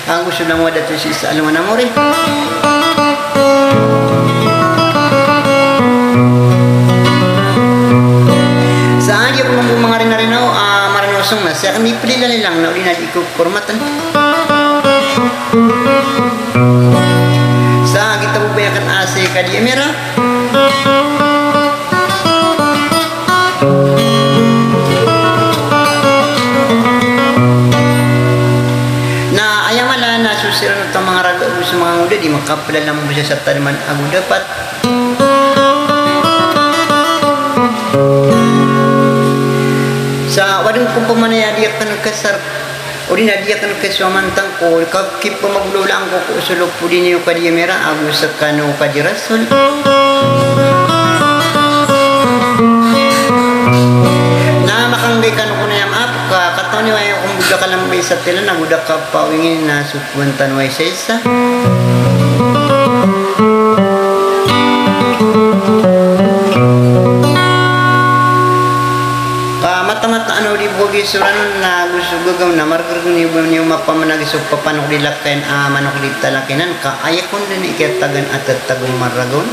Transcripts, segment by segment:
Ang gusto lang wala to si sa alam na mo rin. Saan yung mga rin na rin ako, maranusong na siya. Kami pili lang na uli na di ko formatan. Sa kita mo ba yakan ase ka di emera? Sila ng mga raga sa mga muda di makapalala mo siya sa tanaman ako dapat sa wadong kung pamanaya diya ka nagkasar o di na diya ka nagkaswamantang ko kakip pa maglulang ko ko usulog po din yung kadiyamera ako sa kano kadirasol na makanggay kano ko na yung kataon niyo ay kung buda ka lang may sa tila na buda ka pawingin na supuntan way sa isa mata-mata ano di bugi suranon na gusto gagaw na margar ni niyo mapamanagi so papanok dilakain manok ditalakinan ka ayakon din ikatagan at tagong maragon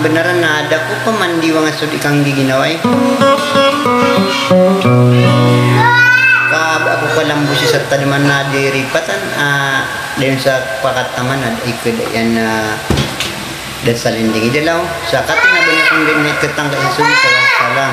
beneran na ada ko pa man di nga sud ikang giginaway ako pa lang busi sa taniman na diripatan dayon sa pakataman at ikod yan dan salinding idalaw sa kating na ba niya kung din katangga isun sa salam